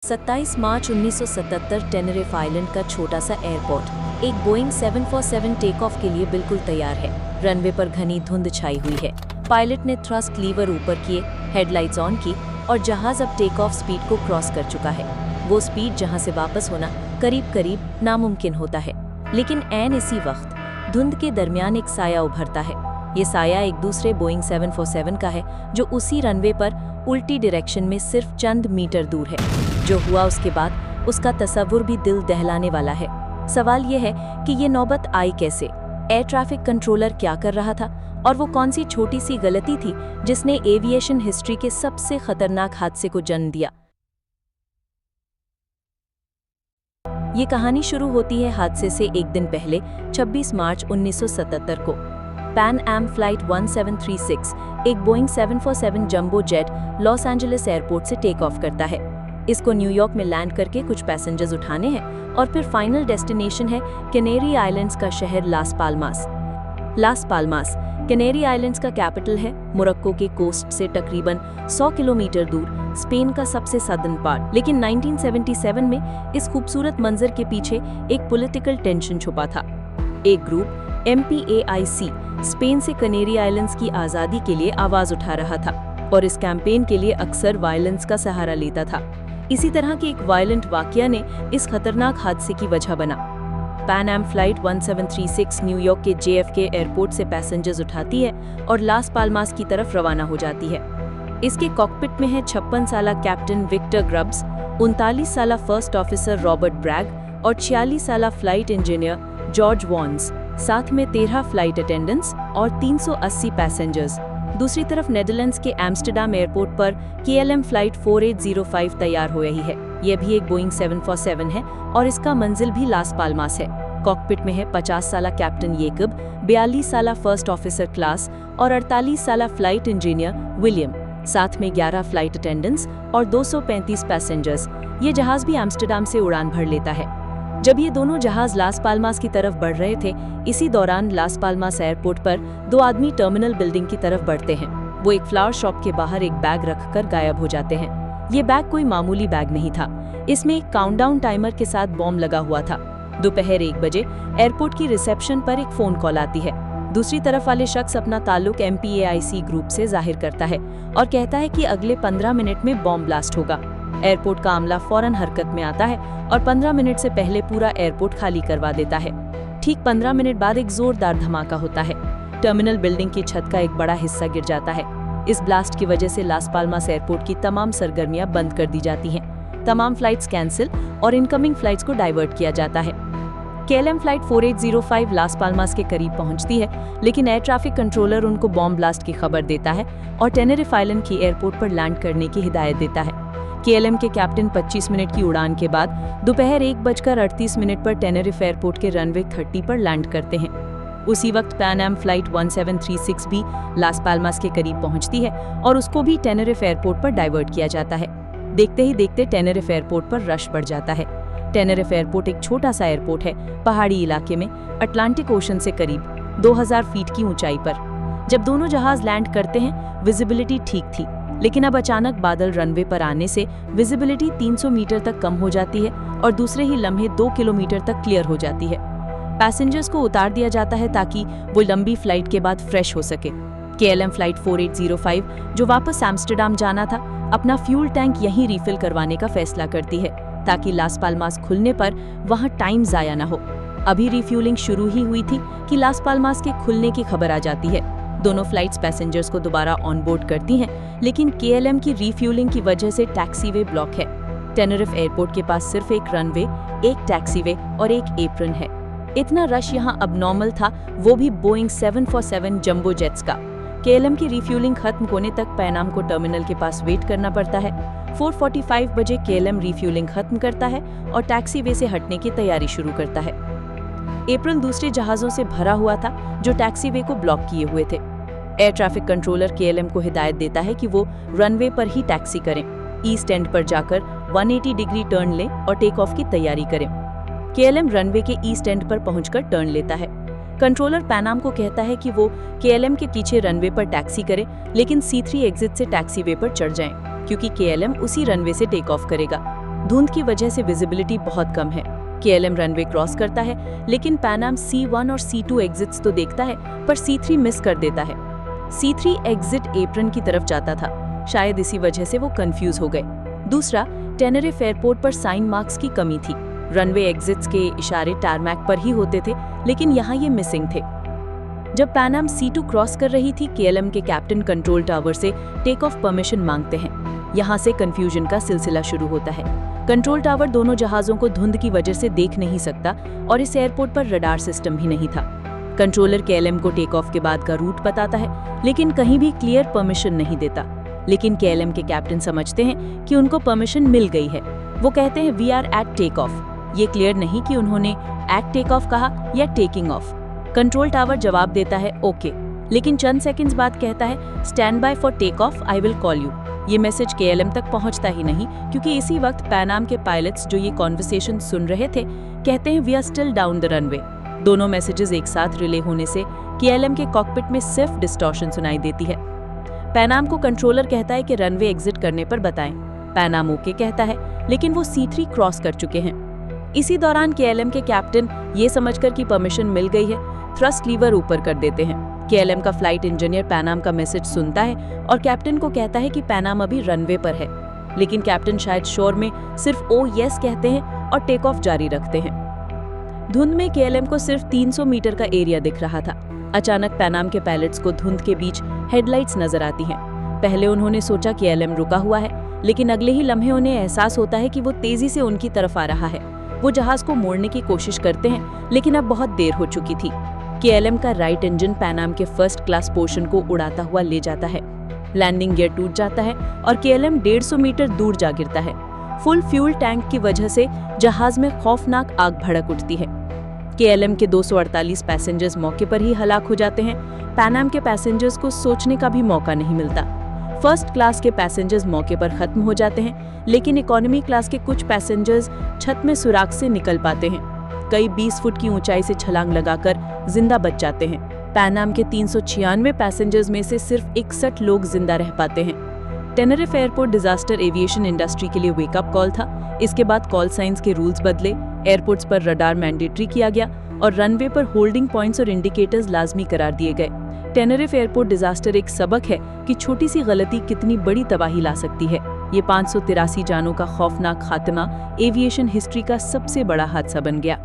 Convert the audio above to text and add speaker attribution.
Speaker 1: 27 मार्च 1977 Tenerife island का छोटा सा एयरपोर्ट एक बोइंग 747 टेक ऑफ के लिए बिल्कुल तैयार है। रनवे पर घनी धुंध छाई हुई है। पायलट ने थ्रस्ट लीवर ऊपर किए, हेडलाइट्स ऑन की और जहाज अब टेक ऑफ स्पीड को क्रॉस कर चुका है। वो स्पीड जहां से वापस होना करीब करीब नामुमकिन होता है। लेकिन ऐन इसी वक्त धुंध के दरमियान एक साया उभरता है। ये साया एक दूसरे बोइंग 747 का है जो उसी रनवे पर उल्टी डायरेक्शन में सिर्फ चंद मीटर दूर है। जो हुआ उसके बाद उसका तसव्वुर भी दिल दहलाने वाला है। सवाल ये है कि ये नौबत आई कैसे? एयर ट्रैफिक कंट्रोलर क्या कर रहा था और वो कौन सी छोटी सी गलती थी जिसने एविएशन हिस्ट्री के सबसे खतरनाक हादसे को जन्म दिया? ये कहानी शुरू होती है हादसे से एक दिन पहले 26 मार्च 1977 को। पैन एम फ्लाइट 1736 एक Boeing 747 jumbo jet Los Angeles airport से टेक ऑफ करता है। इसको न्यूयॉर्क में लैंड करके कुछ पैसेंजर्स उठाने हैं और फिर फाइनल डेस्टिनेशन है कैनेरी आइलैंड्स का शहर लास पाल्मास। लास पाल्मास कैनेरी आइलैंड्स का कैपिटल है। मोरक्को के कोस्ट से तकरीबन 100 किलोमीटर दूर स्पेन का सबसे सदर्न पार्ट। लेकिन 1977 में इस खूबसूरत मंजर के पीछे एक पॉलिटिकल टेंशन छुपा था। एक ग्रुप MPAIC स्पेन से कैनेरी आइलैंड्स की आज़ादी के लिए आवाज़ उठा रहा था और इस कैंपेन के लिए अक्सर वायलेंस का सहारा लेता था। इसी तरह के एक वायलेंट वाकया ने इस खतरनाक हादसे की वजह बना। पैन एम फ्लाइट 1736 न्यूयॉर्क के JFK एयरपोर्ट से पैसेंजर्स उठाती है और लास पाल्मास की तरफ रवाना हो जाती है। इसके कॉकपिट में है 56 साला कैप्टन विक्टर ग्रब्स, 39 साला फर्स्ट ऑफिसर रॉबर्ट ब्रैग और 46 साला फ्लाइट इंजीनियर जॉर्ज वॉन्स, साथ में 13 फ्लाइट अटेंडेंट्स और 380 पैसेंजर्स। दूसरी तरफ नेदरलैंड्स के एम्स्टर्डम एयरपोर्ट पर KLM फ्लाइट 4805 तैयार हो रही है। यह भी एक बोइंग 747 है और इसका मंजिल भी लास पाल्मास है। कॉकपिट में है 50 साला कैप्टन येकब, 42 साला फर्स्ट ऑफिसर क्लास और 48 साला फ्लाइट इंजीनियर विलियम, साथ में 11 फ्लाइट अटेंडेंट्स और 235 पैसेंजर्स। ये जहाज भी एम्स्टर्डम से उड़ान भर लेता है। जब ये दोनों जहाज लास पाल्मास की तरफ बढ़ रहे थे, इसी दौरान लास पाल्मास एयरपोर्ट पर दो आदमी टर्मिनल बिल्डिंग की तरफ बढ़ते हैं। वो एक फ्लावर शॉप के बाहर एक बैग रखकर गायब हो जाते हैं। ये बैग कोई मामूली बैग नहीं था। इसमें एक काउंटडाउन टाइमर के साथ बॉम्ब लगा हुआ था। दोपहर 1 बजे एयरपोर्ट की रिसेप्शन पर एक फोन कॉल आती है। दूसरी तरफ वाले शख्स अपना ताल्लुक MPAIC ग्रुप से जाहिर करता है और कहता है कि अगले 15 मिनट में बॉम्ब ब्लास्ट होगा। एयरपोर्ट का अमला फौरन हरकत में आता है और 15 मिनट से पहले पूरा एयरपोर्ट खाली करवा देता है। ठीक 15 मिनट बाद एक जोरदार धमाका होता है। टर्मिनल बिल्डिंग की छत का एक बड़ा हिस्सा गिर जाता है। इस ब्लास्ट की वजह से लास पाल्मास एयरपोर्ट की तमाम सरगर्मियां बंद कर दी जाती हैं। तमाम फ्लाइट्स कैंसिल और इनकमिंग फ्लाइट्स को डाइवर्ट किया जाता है। KLM फ्लाइट 4805 लास पाल्मास के करीब पहुंचती है, लेकिन एयर ट्रैफिक कंट्रोलर उनको बॉम्ब ब्लास्ट की खबर देता है और टेनेरिफ आइलैंड की एयरपोर्ट पर लैंड करने की हिदायत देता है। KLM के कैप्टन 25 मिनट की उड़ान के बाद दोपहर 1:38 पर टेनेरिफ एयरपोर्ट के रनवे 30 पर लैंड करते हैं। उसी वक्त पैन एम फ्लाइट 1736 भी लास पाल्मास के करीब पहुंचती है और उसको भी टेनेरिफ एयरपोर्ट पर डाइवर्ट किया जाता है। देखते ही देखते टेनेरिफ एयरपोर्ट पर रश बढ़ जाता है। टेनेरिफ एयरपोर्ट एक छोटा सा एयरपोर्ट है, पहाड़ी इलाके में, अटलांटिक ओशन से करीब 2000 फीट की ऊंचाई पर। जब दोनों जहाज लैंड करते हैं, विजिबिलिटी ठीक थी, लेकिन अब अचानक बादल रनवे पर आने से विजिबिलिटी 300 मीटर तक कम हो जाती है और दूसरे ही लम्हे 2 किलोमीटर तक क्लियर हो जाती है। पैसेंजर्स को उतार दिया जाता है ताकि वो लंबी फ्लाइट के बाद फ्रेश हो सके। KLM फ्लाइट 4805 जो वापस एम्स्टर्डम जाना था, अपना फ्यूल टैंक यहीं रिफिल करवाने का फैसला करती है ताकि लास पाल्मास खुलने पर वहां टाइम जाया ना हो। अभी रिफ्यूलिंग शुरू ही हुई थी कि लास पाल्मास के खुलने की खबर आ जाती है। दोनों फ्लाइट्स पैसेंजर्स को दोबारा ऑन बोर्ड करती हैं, लेकिन KLM की रिफ्यूलिंग की वजह से टैक्सीवे ब्लॉक है। टेनेरिफ एयरपोर्ट के पास सिर्फ एक रनवे, एक टैक्सीवे और एक एप्रन है। इतना रश यहाँ अब नॉर्मल था, वो भी बोइंग 747 जंबो जेट्स का। KLM की रिफ्यूलिंग खत्म होने तक पैनाम को टर्मिनल के पास वेट करना पड़ता है। 4:45 बजे KLM रिफ्यूलिंग खत्म करता है और टैक्सीवे से हटने की तैयारी शुरू करता है। एप्रन दूसरे जहाजों से भरा हुआ था जो टैक्सीवे को ब्लॉक किए हुए थे। एयर ट्रैफिक कंट्रोलर KLM को हिदायत देता है कि वो रनवे पर ही टैक्सी करें, ईस्ट एंड पर जाकर 180 डिग्री टर्न लें और टेक ऑफ की तैयारी करें। KLM रनवे के ईस्ट एंड पर पहुंचकर टर्न लेता है। कंट्रोलर पैनाम को कहता है कि वो KLM के पीछे रनवे पर टैक्सी करें, लेकिन C3 एग्जिट से टैक्सीवे पर चढ़ जाएं, क्योंकि KLM उसी रनवे से टेक ऑफ करेगा। धुंध की वजह से विजिबिलिटी बहुत कम है। KLM रनवे क्रॉस करता है, लेकिन पैन एम C1 और C2 एग्जिट्स तो देखता है, पर C3 मिस कर देता है। C3 एग्जिट एप्रन की तरफ जाता था, शायद इसी वजह से वो कंफ्यूज हो गए। दूसरा, टेनरिफ एयरपोर्ट पर साइन मार्क्स की कमी थी। रनवे एग्जिट्स के इशारे टारमैक पर ही होते थे, लेकिन यहाँ ये मिसिंग थे। जब पैन एम C2 क्रॉस कर रही थी, KLM के कैप्टन कंट्रोल टावर से टेक ऑफ परमिशन मांगते हैं। यहाँ से कंफ्यूजन का सिलसिला शुरू होता है। कंट्रोल टावर दोनों जहाज़ों को धुंध की वजह से देख नहीं सकता और इस एयरपोर्ट पर रडार सिस्टम भी नहीं था। कंट्रोलर KLM को टेक ऑफ के बाद का रूट बताता है, लेकिन कहीं भी क्लियर परमिशन नहीं देता। लेकिन KLM के कैप्टन समझते हैं कि उनको परमिशन मिल गई है। वो कहते हैं we are at take off. ये क्लियर नहीं कि उन्होंने एट टेक ऑफ कहा या टेकिंग ऑफ। कंट्रोल टावर जवाब देता है ओके, लेकिन चंद सेकंड्स बाद कहता है stand by for take off, I will call you. ये मैसेज KLM तक पहुंचता ही नहीं, क्योंकि इसी वक्त पैन एम के पायलट्स जो ये कॉन्वर्सेशन सुन रहे थे कहते हैं we are still down the runway. दोनों मैसेजेस एक साथ रिले होने से KLM के कॉकपिट में सिर्फ डिस्टॉर्शन सुनाई देती है। पैन एम को कंट्रोलर कहता है कि रनवे एग्जिट करने पर बताएं। पैन एम ओके कहता है, लेकिन वो C3 क्रॉस कर चुके हैं। इसी दौरान KLM के कैप्टन ये समझकर कि परमिशन मिल गई है, थ्रस्ट लीवर ऊपर कर देते हैं। KLM का फ्लाइट इंजीनियर पैन एम का मैसेज सुनता है और कैप्टन को कहता है कि पैन एम अभी रनवे पर है, लेकिन कैप्टन शायद शोर में सिर्फ ओ यस कहते हैं और टेक ऑफ जारी रखते हैं। धुंध में KLM को सिर्फ 300 मीटर का एरिया दिख रहा था। अचानक पैन एम के पायलट्स को धुंध के बीच हेडलाइट्स नजर आती हैं। पहले उन्होंने सोचा कि KLM रुका हुआ है, लेकिन अगले ही लम्हे उन्हें एहसास होता है कि वो तेजी से उनकी तरफ आ रहा है। वो जहाज को मोड़ने की कोशिश करते हैं, लेकिन अब बहुत देर हो चुकी थी। KLM का राइट इंजन पैन एम के फर्स्ट क्लास पोर्शन को उड़ाता हुआ ले जाता है। लैंडिंग गियर टूट जाता है और KLM 150 मीटर दूर जा गिरता है। फुल फ्यूल टैंक की वजह से जहाज में खौफनाक आग भड़क उठती है। KLM के 248 पैसेंजर्स मौके पर ही हलाक हो जाते हैं। पैन एम के पैसेंजर्स को सोचने का भी मौका नहीं मिलता। फर्स्ट क्लास के पैसेंजर्स मौके पर खत्म हो जाते हैं, लेकिन इकोनॉमी क्लास के कुछ पैसेंजर्स छत में सुराग से निकल पाते हैं। कई 20 फुट की ऊंचाई से छलांग लगाकर जिंदा बच जाते हैं। पैन एम के 396 पैसेंजर्स में से सिर्फ 61 लोग जिंदा रह पाते हैं। टेनरिफ एयरपोर्ट डिजास्टर एविएशन इंडस्ट्री के लिए वेकअप कॉल था। इसके बाद कॉल साइंस के रूल्स बदले, एयरपोर्ट्स पर रडार मैंडेटरी किया गया और रनवे पर होल्डिंग पॉइंट्स और इंडिकेटर्स लाजमी करार दिए गए। टेनरिफ एयरपोर्ट डिजास्टर एक सबक है कि छोटी सी गलती कितनी बड़ी तबाही ला सकती है। ये 583 जानों का खौफनाक खात्मा एविएशन हिस्ट्री का सबसे बड़ा हादसा बन गया।